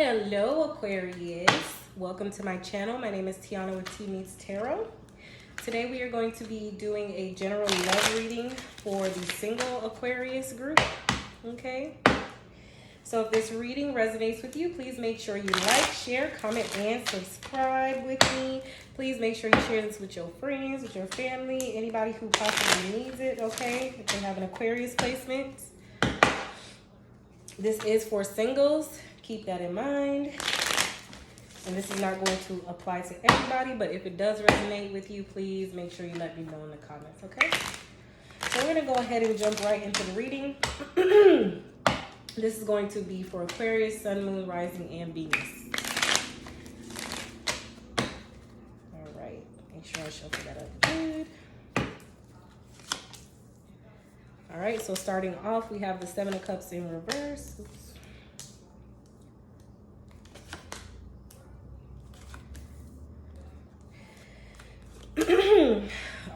Hello Aquarius, welcome to my channel. My name is Tiana with T Meets Tarot. Today we are going to be doing a general love reading for the single Aquarius group. Okay, so if this reading resonates with you, please make sure you like, share, comment, and subscribe with me. Please make sure you share this with your friends, with your family, anybody who possibly needs it, okay? If they have an Aquarius placement. This is for singles. Keep that in mind. And this is not going to apply to everybody, but if it does resonate with you, please make sure you let me know in the comments, okay? So we're going to go ahead and jump right into the reading. This is going to be for Aquarius, Sun, Moon, Rising, and Venus. All right. Make sure I shuffle that up good. All right. So starting off, we have the Seven of Cups in reverse. Oops.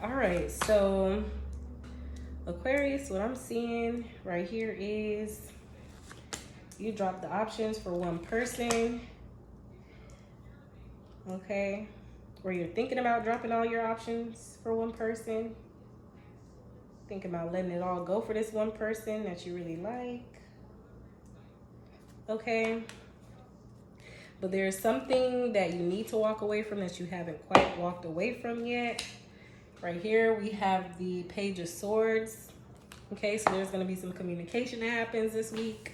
All right, so Aquarius, what I'm seeing right here is you drop the options for one person, okay? Or you're thinking about dropping all your options for one person. Thinking about letting it all go for this one person that you really like, okay? But there's something that you need to walk away from that you haven't quite walked away from yet. Right here, we have the Page of Swords. Okay, so there's going to be some communication that happens this week.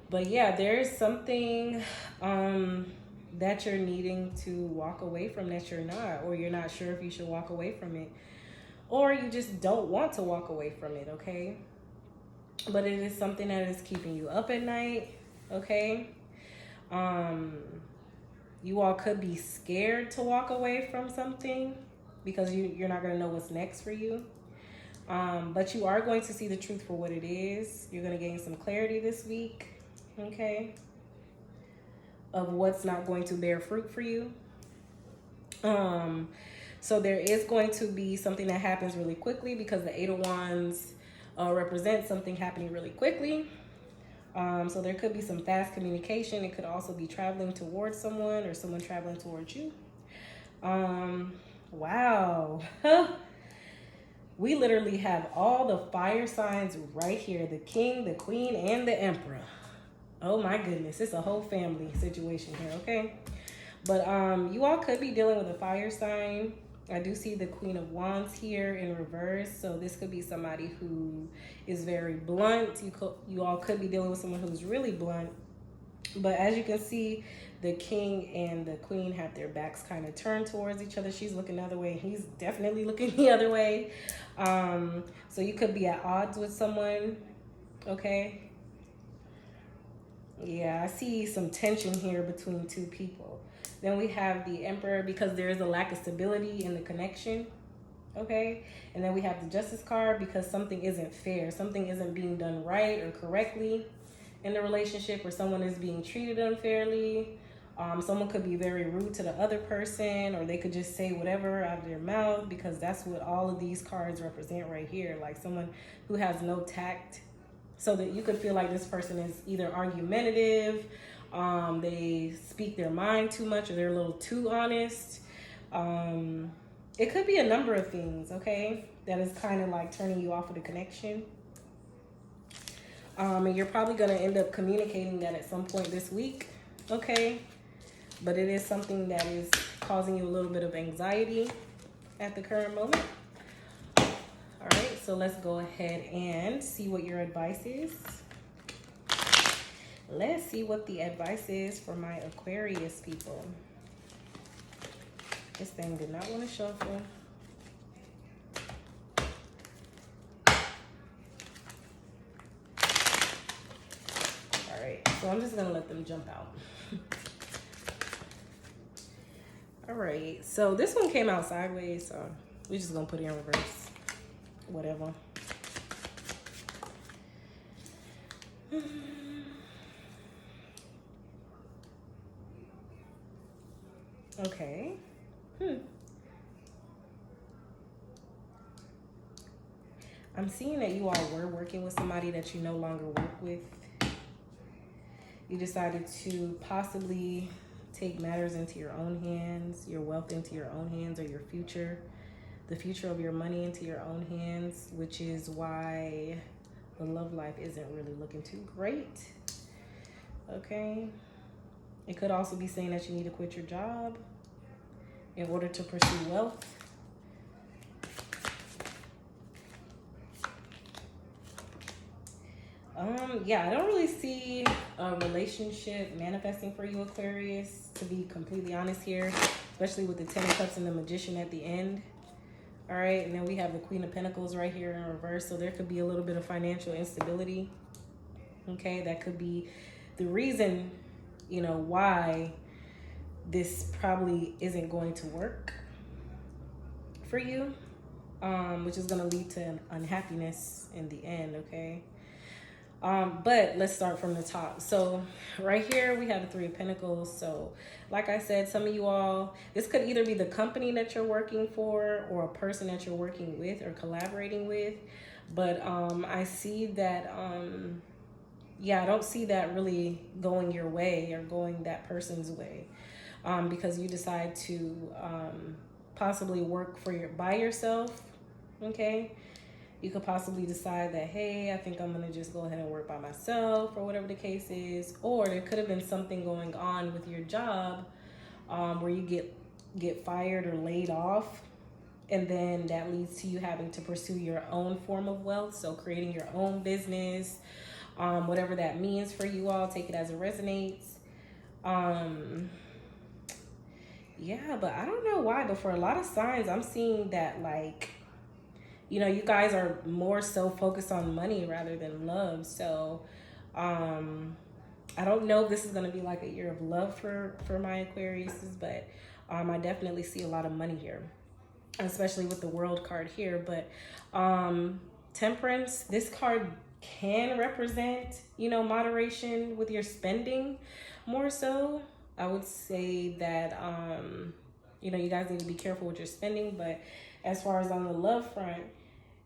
But yeah, there's something that you're needing to walk away from that you're not, or you're not sure if you should walk away from it, or you just don't want to walk away from it, okay? But it is something that is keeping you up at night, okay? You all could be scared to walk away from something because you're not going to know what's next for you. But you are going to see the truth for what it is. You're going to gain some clarity this week, okay, of what's not going to bear fruit for you. So there is going to be something that happens really quickly because the Eight of Wands represents something happening really quickly. So there could be some fast communication. It could also be traveling towards someone or someone traveling towards you. Wow. We literally have all the fire signs right here. The King, the Queen, and the Emperor. Oh my goodness. It's a whole family situation here, okay? But you all could be dealing with a fire sign. I do see the Queen of Wands here in reverse. So this could be somebody who is very blunt. You all could be dealing with someone who's really blunt. But as you can see, the King and the Queen have their backs kind of turned towards each other. She's looking the other way. He's definitely looking the other way. So you could be at odds with someone, okay? Yeah, I see some tension here between two people. Then we have the Emperor because there is a lack of stability in the connection, okay? And then we have the Justice card because something isn't fair. Something isn't being done right or correctly in the relationship, or someone is being treated unfairly. Someone could be very rude to the other person, or they could just say whatever out of their mouth, because that's what all of these cards represent right here. Like someone who has no tact, so that you could feel like this person is either argumentative, they speak their mind too much, or they're a little too honest. It could be a number of things, okay, that is kind of like turning you off of the connection. And you're probably going to end up communicating that at some point this week, okay? But it is something that is causing you a little bit of anxiety at the current moment. All right, so let's go ahead and see what your advice is. Let's see what the advice is for my Aquarius people. This thing did not want to shuffle. All right, so I'm just going to let them jump out. All right, so this one came out sideways, so we're just going to put it in reverse. Whatever. Okay. I'm seeing that you all were working with somebody that you no longer work with. You decided to possibly take matters into your own hands, your wealth into your own hands, or your future, the future of your money into your own hands, which is why the love life isn't really looking too great. Okay. It could also be saying that you need to quit your job in order to pursue wealth. Yeah, I don't really see a relationship manifesting for you, Aquarius, to be completely honest here, especially with the Ten of Cups and the Magician at the end. All right, and then we have the Queen of Pentacles right here in reverse, so there could be a little bit of financial instability. Okay, that could be the reason, you know, why this probably isn't going to work for you, which is going to lead to unhappiness in the end, okay? But let's start from the top. So right here, we have the Three of Pentacles. So like I said, some of you all, this could either be the company that you're working for or a person that you're working with or collaborating with. But I see that, yeah, I don't see that really going your way or going that person's way, because you decide to possibly work by yourself, okay? You could possibly decide that, hey, I think I'm going to just go ahead and work by myself or whatever the case is. Or there could have been something going on with your job where you get fired or laid off. And then that leads to you having to pursue your own form of wealth. So creating your own business, whatever that means for you all, take it as it resonates. Yeah, but I don't know why, but for a lot of signs, I'm seeing that, like, you know, you guys are more so focused on money rather than love. So I don't know if this is going to be like a year of love for my Aquariuses, but I definitely see a lot of money here, especially with the World card here. But Temperance, this card can represent, you know, moderation with your spending more so. I would say that, you know, you guys need to be careful with your spending. But as far as on the love front,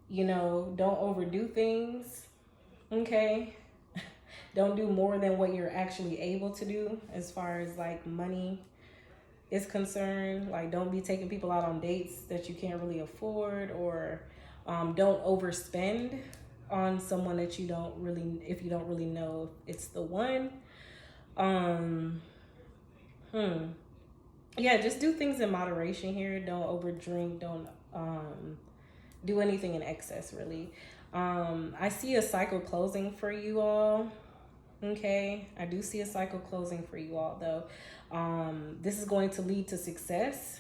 you know, don't overdo things, okay? Don't do more than what you're actually able to do as far as like money is concerned. Like, don't be taking people out on dates that you can't really afford, or don't overspend on someone that you don't really, if you don't really know if it's the one. Yeah, just do things in moderation here. Don't overdrink. Don't do anything in excess, really. I see a cycle closing for you all. Okay, I do see a cycle closing for you all, though. This is going to lead to success.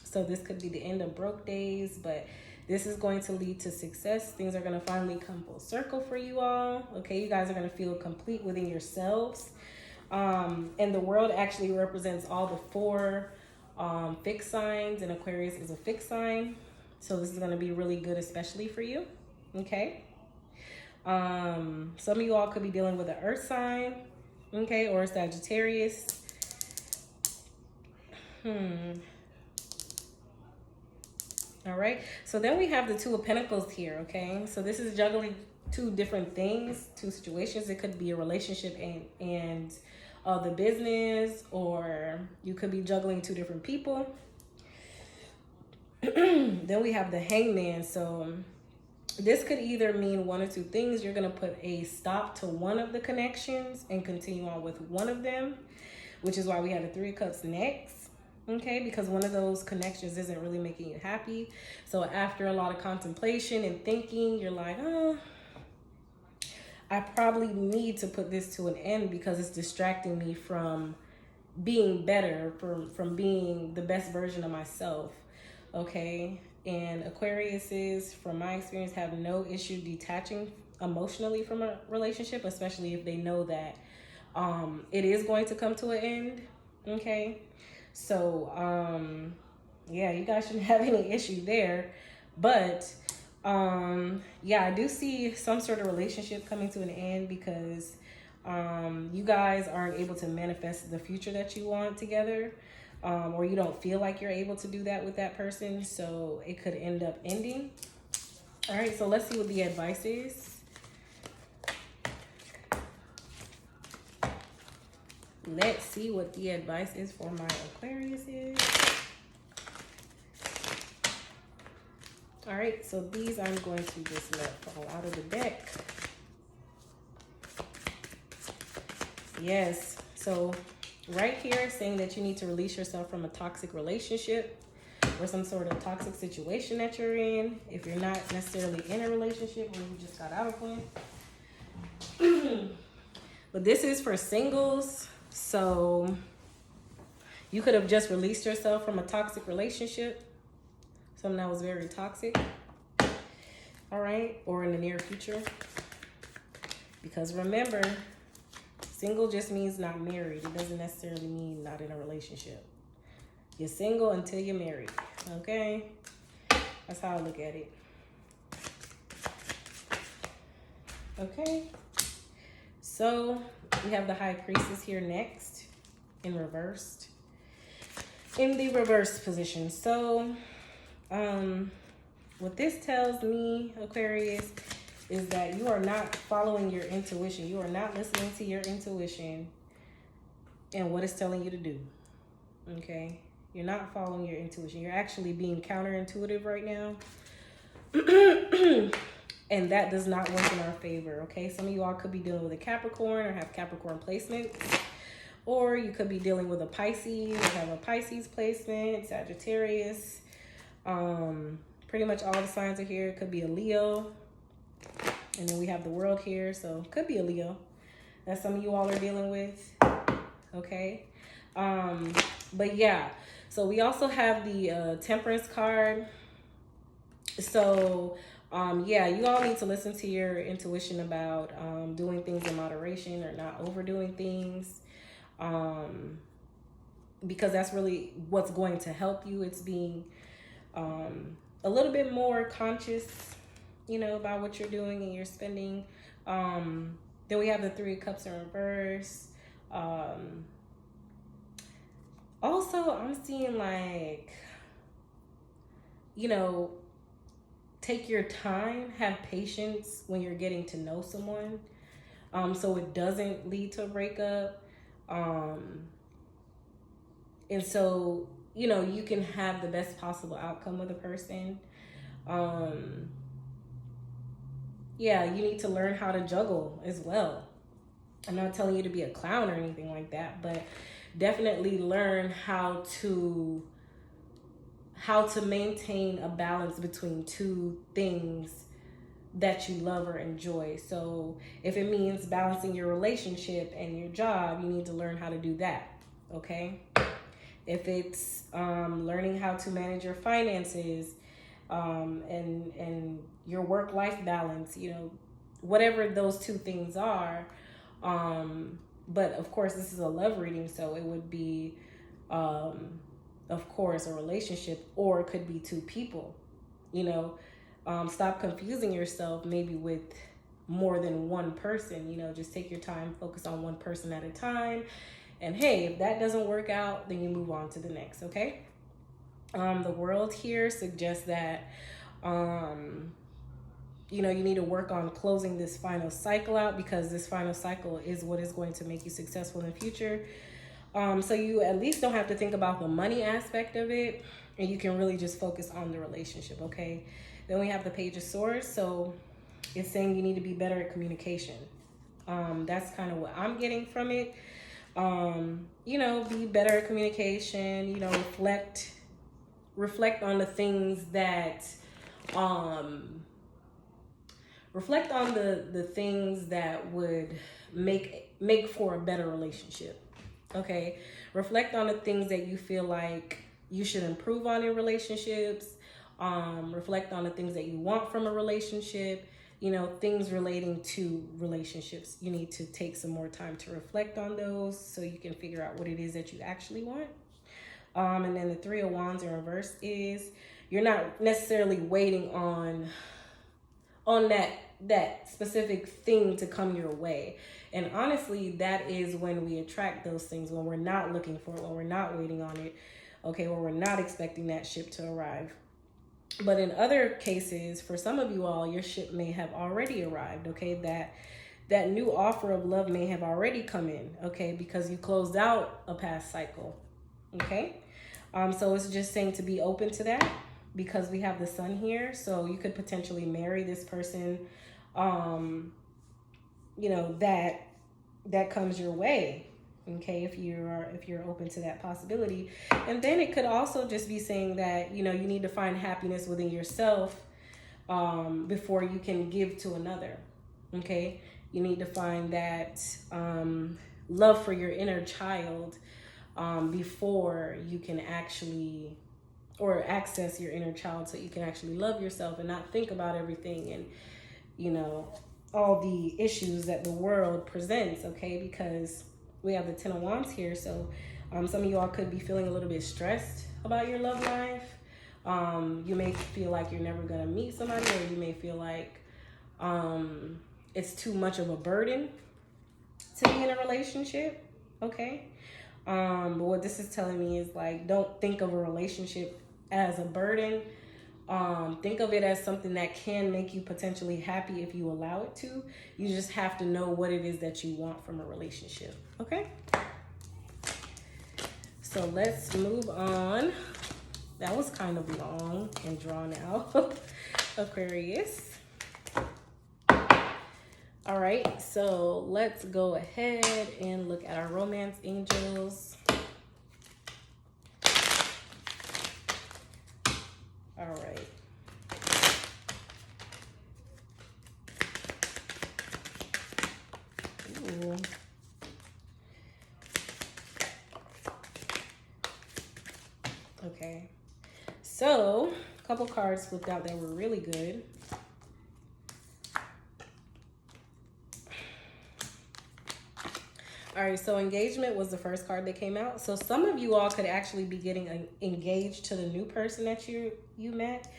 So this could be the end of broke days, but this is going to lead to success. Things are going to finally come full circle for you all. Okay, you guys are going to feel complete within yourselves. And the world actually represents all the four fixed signs, and Aquarius is a fixed sign. So this is going to be really good, especially for you. Okay. Some of you all could be dealing with an earth sign, okay, or a Sagittarius. All right. So then we have the Two of Pentacles here, okay? So this is juggling two different things, two situations. It could be a relationship and the business, or you could be juggling two different people. Then we have the Hangman. So this could either mean one or two things. You're going to put a stop to one of the connections and continue on with one of them, which is why we have the Three of Cups next. Okay, because one of those connections isn't really making you happy. So after a lot of contemplation and thinking, you're like, oh, I probably need to put this to an end because it's distracting me from being better, from being the best version of myself. Okay, and Aquariuses, from my experience, have no issue detaching emotionally from a relationship, especially if they know that it is going to come to an end. Okay, so yeah, you guys shouldn't have any issue there. But yeah, I do see some sort of relationship coming to an end because you guys aren't able to manifest the future that you want together, or you don't feel like you're able to do that with that person, so it could end up ending. All right, so let's see what the advice is. Let's see what the advice is for my Aquarius is. All right, so these I'm going to just let fall out of the deck. Yes, so right here saying that you need to release yourself from a toxic relationship or some sort of toxic situation that you're in. If you're not necessarily in a relationship or you just got out of one. But this is for singles. So you could have just released yourself from a toxic relationship. Something that was very toxic. All right. Or in the near future. Because remember, single just means not married. It doesn't necessarily mean not in a relationship. You're single until you're married. Okay? That's how I look at it. Okay? So, we have the High Priestess here next. In reversed. In the reverse position. So, what this tells me, Aquarius, is that you are not following your intuition. You are not listening to your intuition and what it's telling you to do. Okay? You're not following your intuition. You're actually being counterintuitive right now. And that does not work in our favor. Okay? Some of you all could be dealing with a Capricorn or have Capricorn placements. Or you could be dealing with a Pisces or have a Pisces placement, Sagittarius. Pretty much all the signs are here. It could be a Leo. And then we have the World here. So could be a Leo. That some of you all are dealing with. Okay. But yeah. So we also have the Temperance card. So yeah, you all need to listen to your intuition about doing things in moderation or not overdoing things. Because that's really what's going to help you. It's being a little bit more conscious, you know, about what you're doing and your spending. Then we have the Three of Cups in reverse. Also, I'm seeing like, you know, take your time, have patience when you're getting to know someone. So it doesn't lead to a breakup. And so, you know, you can have the best possible outcome with a person. Yeah, you need to learn how to juggle as well. I'm not telling you to be a clown or anything like that, but definitely learn how to maintain a balance between two things that you love or enjoy. So if it means balancing your relationship and your job, you need to learn how to do that. Okay? If it's learning how to manage your finances and your work-life balance, you know, whatever those two things are. But of course, this is a love reading, so it would be, of course, a relationship, or it could be two people. You know, stop confusing yourself maybe with more than one person. You know, just take your time, focus on one person at a time. And hey, if that doesn't work out, then you move on to the next, okay? The World here suggests that, you know, you need to work on closing this final cycle out, because this final cycle is what is going to make you successful in the future. So you at least don't have to think about the money aspect of it, and you can really just focus on the relationship, okay? Then we have the Page of Swords. So it's saying you need to be better at communication. That's kind of what I'm getting from it. You know, be better at communication, you know, reflect on the things that, reflect on the things that would make for a better relationship. Okay. Reflect on the things that you feel like you should improve on in relationships. Reflect on the things that you want from a relationship. You know, things relating to relationships. You need to take some more time to reflect on those so you can figure out what it is that you actually want. And then the Three of Wands in reverse is you're not necessarily waiting on that specific thing to come your way. And honestly, that is when we attract those things, when we're not looking for it, when we're not waiting on it, okay, when we're not expecting that ship to arrive. But in other cases, for some of you all, your ship may have already arrived, okay? that new offer of love may have already come in, okay, because you closed out a past cycle, okay? So it's just saying to be open to that, because we have the sun here. So you could potentially marry this person, you know, that comes your way, okay, if you're open to that possibility. And then it could also just be saying that, you know, you need to find happiness within yourself before you can give to another, okay? You need to find that love for your inner child before you can actually, or access your inner child, so you can actually love yourself and not think about everything and, you know, all the issues that the world presents, okay? Because we have the Ten of Wands here. So some of you all could be feeling a little bit stressed about your love life. You may feel like you're never going to meet somebody, or you may feel like it's too much of a burden to be in a relationship, okay? But what this is telling me is, like, don't think of a relationship as a burden. Think of it as something that can make you potentially happy if you allow it to. You just have to know what it is that you want from a relationship, okay? So let's move on. That was kind of long and drawn out, Aquarius. All right, so let's go ahead and look at our romance angels. All right. Ooh. Okay. So, a couple cards flipped out that were really good. All right, so engagement was the first card that came out. So some of you all could actually be getting engaged to the new person that you met.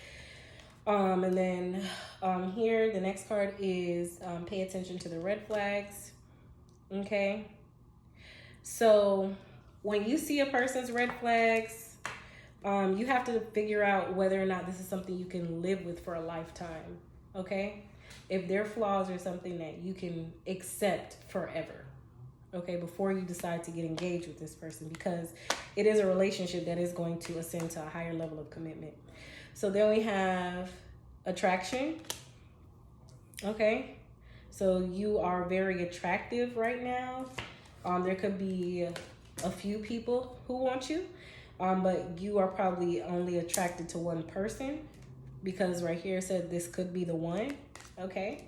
And then here, the next card is pay attention to the red flags. Okay. So when you see a person's red flags, you have to figure out whether or not this is something you can live with for a lifetime. Okay. If their flaws are something that you can accept forever. Okay, before you decide to get engaged with this person, because it is a relationship that is going to ascend to a higher level of commitment. So then we have attraction. Okay, so you are very attractive right now. There could be a few people who want you, but you are probably only attracted to one person, because right here it said this could be the one. Okay.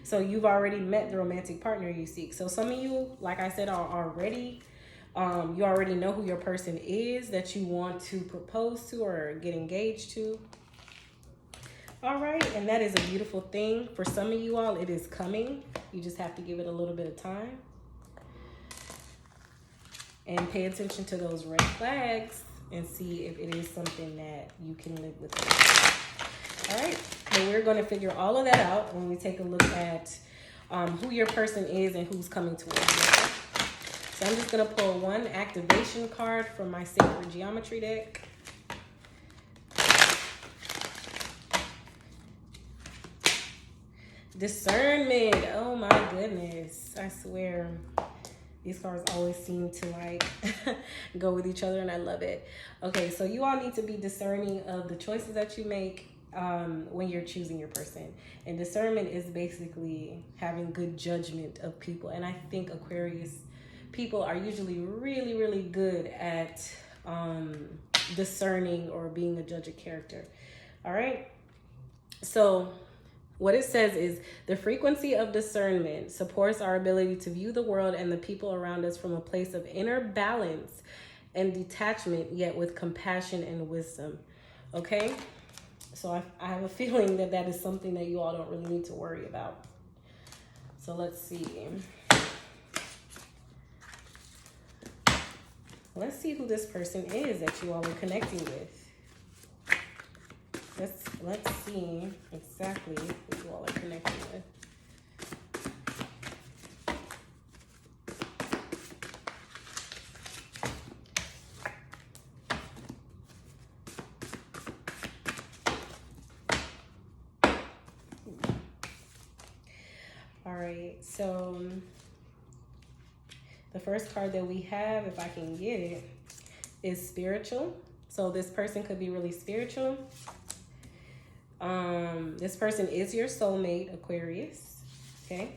So you've already met the romantic partner you seek. So some of you, like I said, are already, you already know who your person is that you want to propose to or get engaged to. All right, and that is a beautiful thing. For some of you all, it is coming. You just have to give it a little bit of time. And pay attention to those red flags and see if it is something that you can live with. All right, so we're going to figure all of that out when we take a look at who your person is and who's coming towards you. So I'm just going to pull one activation card from my Sacred Geometry deck. Discernment. Oh my goodness. I swear. These cards always seem to like go with each other, and I love it. Okay, so you all need to be discerning of the choices that you make when you're choosing your person. And discernment is basically having good judgment of people. And I think Aquarius people are usually really, really good at discerning or being a judge of character. All right. So what it says is the frequency of discernment supports our ability to view the world and the people around us from a place of inner balance and detachment, yet with compassion and wisdom. Okay. So I have a feeling that that is something that you all don't really need to worry about. So let's see. Let's see who this person is that you all are connecting with. Let's see exactly who you all are connecting with. All right. so the first card that we have, if I can get it, is spiritual. So this person could be really spiritual. This person is your soulmate, Aquarius. Okay.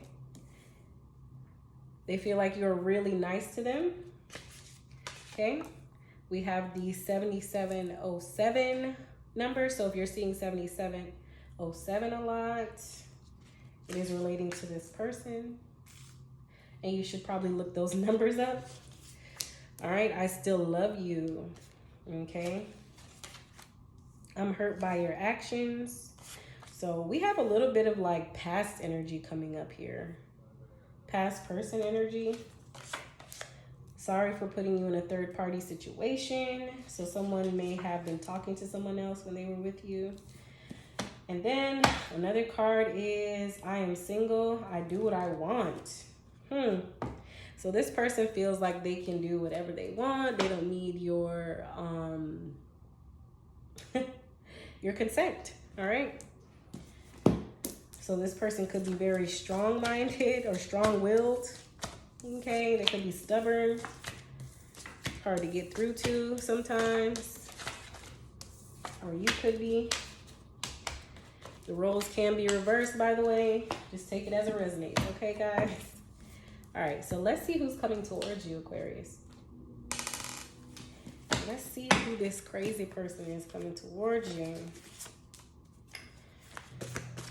They feel like you're really nice to them. Okay. We have the 7707 number. So if you're seeing 7707 a lot, it is relating to this person. And you should probably look those numbers up. All right. I still love you. Okay. I'm hurt by your actions. So we have a little bit of like past energy coming up here. Past person energy. Sorry for putting you in a third party situation. So someone may have been talking to someone else when they were with you. And then another card is I am single. I do what I want. So this person feels like they can do whatever they want. They don't need your your consent. All right. So this person could be very strong-minded or strong-willed. Okay, they could be stubborn, hard to get through to sometimes, or you could be. The roles can be reversed, by the way. Just take it as it resonates, okay, guys? All right, so let's see who's coming towards you, Aquarius. Let's see who this crazy person is coming towards you.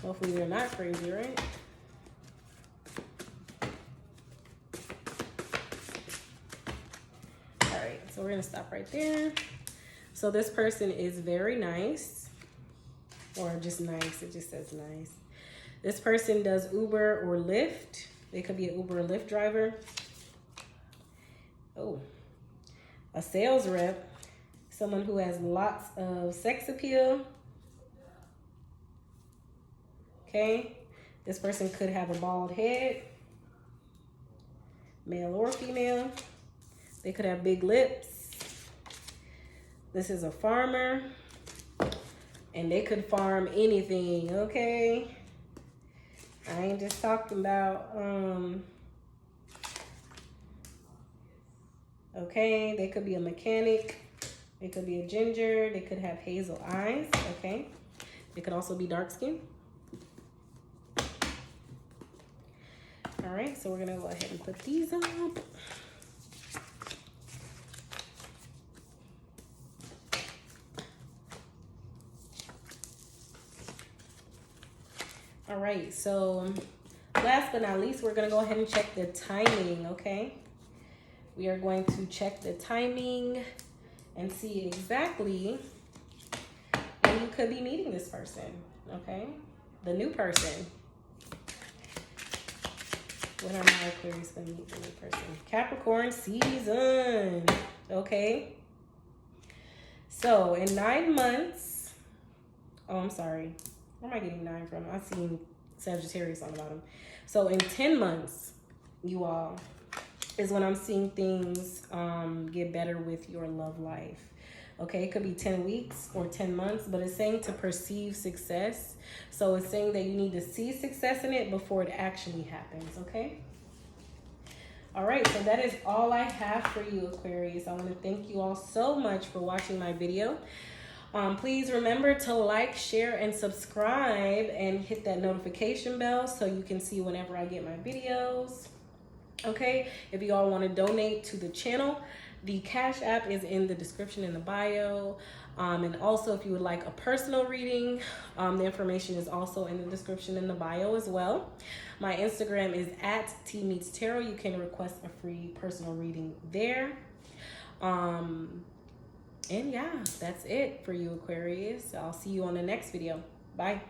Hopefully they're not crazy, right? So we're gonna stop right there. So this person is very nice, or just nice, it just says nice. This person does Uber or Lyft. They could be an Uber or Lyft driver. Oh, a sales rep, someone who has lots of sex appeal. Okay, this person could have a bald head, male or female. They could have big lips. This is a farmer, and they could farm anything, okay? I ain't just talking about, okay? They could be a mechanic. They could be a ginger. They could have hazel eyes, okay? They could also be dark skinned. All right, so we're gonna go ahead and put these up. All right, so last but not least, we're gonna go ahead and check the timing, okay? We are going to check the timing and see exactly when you could be meeting this person, okay? The new person. When are my Aquarius gonna meet the new person? Capricorn season, okay? So in 9 months, oh, I'm sorry. Where am I getting 9 from? I've seen Sagittarius on the bottom. So in 10 months, you all, is when I'm seeing things get better with your love life. Okay, it could be 10 weeks or 10 months, but it's saying to perceive success. So it's saying that you need to see success in it before it actually happens, okay? All right, so that is all I have for you, Aquarius. I want to thank you all so much for watching my video. Please remember to like, share, and subscribe, and hit that notification bell so you can see whenever I get my videos. Okay, if you all want to donate to the channel, the Cash App is in the description in the bio. And also, if you would like a personal reading, the information is also in the description in the bio as well. My Instagram is @tmeetstarot. You can request a free personal reading there. And yeah, that's it for you, Aquarius. I'll see you on the next video. Bye.